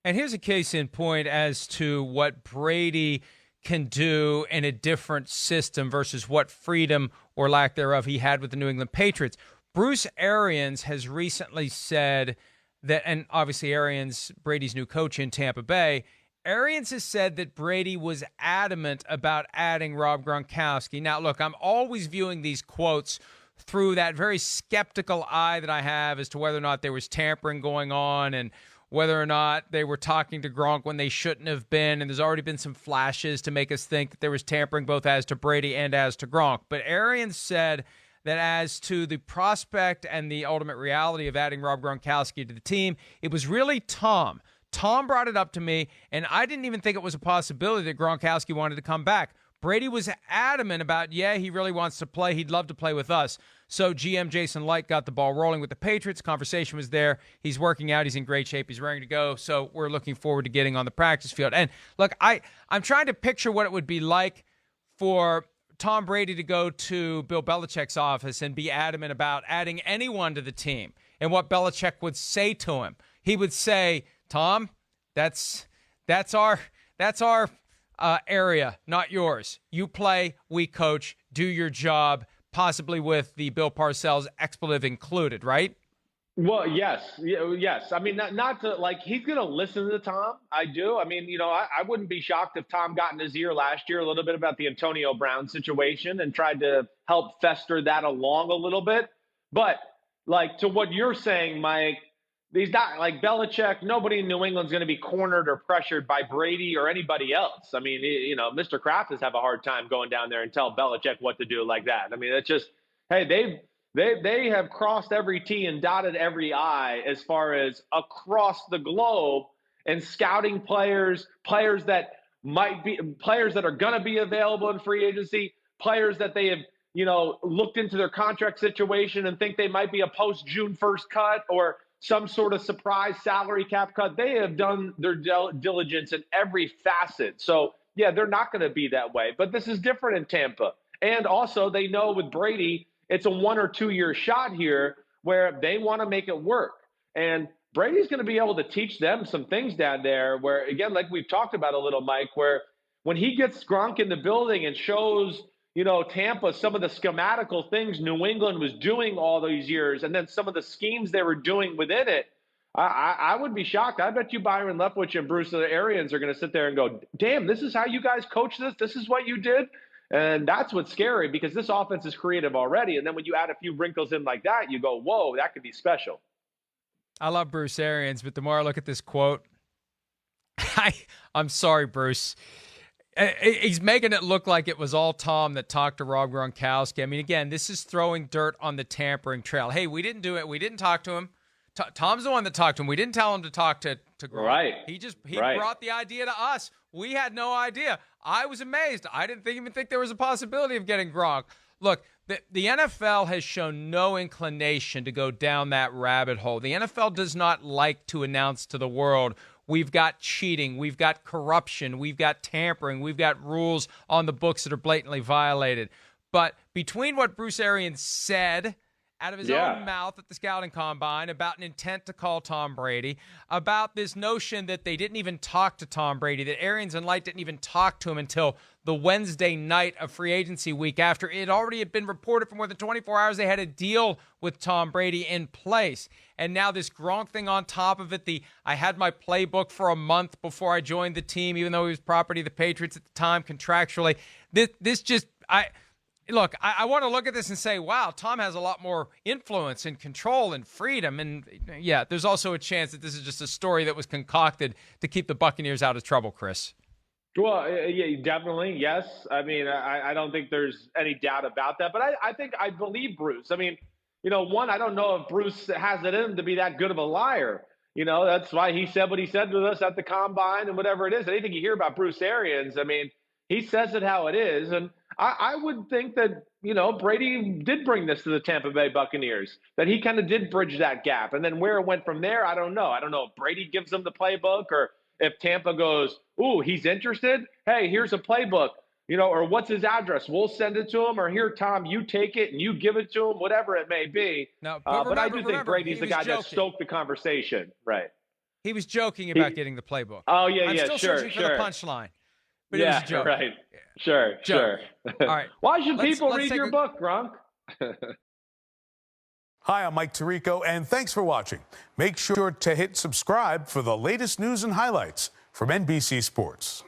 And here's a case in point as to what Brady can do in a different system versus what freedom or lack thereof he had with the New England Patriots. Bruce Arians has recently said that, and obviously Arians, Brady's new coach in Tampa Bay, Arians has said that Brady was adamant about adding Rob Gronkowski. Now, look, I'm always viewing these quotes through that very skeptical eye that I have as to whether or not there was tampering going on and whether or not they were talking to Gronk when they shouldn't have been. And there's already been some flashes to make us think that there was tampering both as to Brady and as to Gronk. But Arians said that as to the prospect and the ultimate reality of adding Rob Gronkowski to the team, it was really Tom. Tom brought it up to me, and I didn't even think it was a possibility that Gronkowski wanted to come back. Brady was adamant about, he really wants to play. He'd love to play with us. So GM Jason Light got the ball rolling with the Patriots. Conversation was there. He's working out. He's in great shape. He's ready to go. So we're looking forward to getting on the practice field. And look, I'm trying to picture what it would be like for Tom Brady to go to Bill Belichick's office and be adamant about adding anyone to the team and what Belichick would say to him. He would say, Tom, that's our area, not yours. You play, we coach, do your job, possibly with the Bill Parcells expletive included, right? Well, yes. I mean, not to like, he's going to listen to Tom. I do. I mean, I wouldn't be shocked if Tom got in his ear last year a little bit about the Antonio Brown situation and tried to help fester that along a little bit. But like to what you're saying, Mike, he's not like Belichick. Nobody in New England's going to be cornered or pressured by Brady or anybody else. I mean, Mr. Kraft has have a hard time going down there and tell Belichick what to do like that. I mean, it's just, hey, they have crossed every T and dotted every I as far as across the globe and scouting players that might be players that are going to be available in free agency, players that they have, looked into their contract situation and think they might be a post June 1st cut or some sort of surprise salary cap cut. They have done their diligence in every facet. So, yeah, they're not going to be that way. But this is different in Tampa. And also they know with Brady, it's a 1 or 2 year shot here where they want to make it work. And Brady's going to be able to teach them some things down there where, again, like we've talked about a little, Mike, where when he gets Gronk in the building and shows Tampa, some of the schematical things New England was doing all these years, and then some of the schemes they were doing within it, I would be shocked. I bet you Byron Leftwich and Bruce Arians are going to sit there and go, damn, this is how you guys coach this? This is what you did? And that's what's scary because this offense is creative already. And then when you add a few wrinkles in like that, you go, whoa, that could be special. I love Bruce Arians, but the more I look at this quote, I'm sorry, Bruce. He's making it look like it was all Tom that talked to Rob Gronkowski. I mean, again, this is throwing dirt on the tampering trail. Hey, we didn't do it. We didn't talk to him. Tom's the one that talked to him. We didn't tell him to talk to Gronk. Right. He brought the idea to us. We had no idea. I was amazed. I didn't even think there was a possibility of getting Gronk. Look, the NFL has shown no inclination to go down that rabbit hole. The NFL does not like to announce to the world, we've got cheating, we've got corruption, we've got tampering, we've got rules on the books that are blatantly violated. But between what Bruce Arians said out of his own mouth at the scouting combine about an intent to call Tom Brady, about this notion that they didn't even talk to Tom Brady, that Arians and Light didn't even talk to him until the Wednesday night of free agency week after it already had been reported for more than 24 hours they had a deal with Tom Brady in place. And now this Gronk thing on top of it, I had my playbook for a month before I joined the team, even though he was property of the Patriots at the time contractually. Look, I want to look at this and say, wow, Tom has a lot more influence and control and freedom. And, yeah, there's also a chance that this is just a story that was concocted to keep the Buccaneers out of trouble, Chris. Well, yeah, definitely, yes. I mean, I don't think there's any doubt about that. But I believe Bruce. I mean, one, I don't know if Bruce has it in him to be that good of a liar. That's why he said what he said to us at the combine and whatever it is. Anything you hear about Bruce Arians, I mean, he says it how it is. And I would think that, Brady did bring this to the Tampa Bay Buccaneers, that he kind of did bridge that gap. And then where it went from there, I don't know. I don't know if Brady gives them the playbook or if Tampa goes, ooh, he's interested. Hey, here's a playbook, or what's his address? We'll send it to him. Or here, Tom, you take it and you give it to him, whatever it may be. No, but I do think Brady's the guy that stoked the conversation. Right. He was joking about getting the playbook. Oh, yeah, I'm yeah, still sure, searching for the punchline. But yeah, it was a joke. right. Sure, Joke. sure. All right. Why should people let's read take your book, Gronk? Hi, I'm Mike Tirico, and thanks for watching. Make sure to hit subscribe for the latest news and highlights from NBC Sports.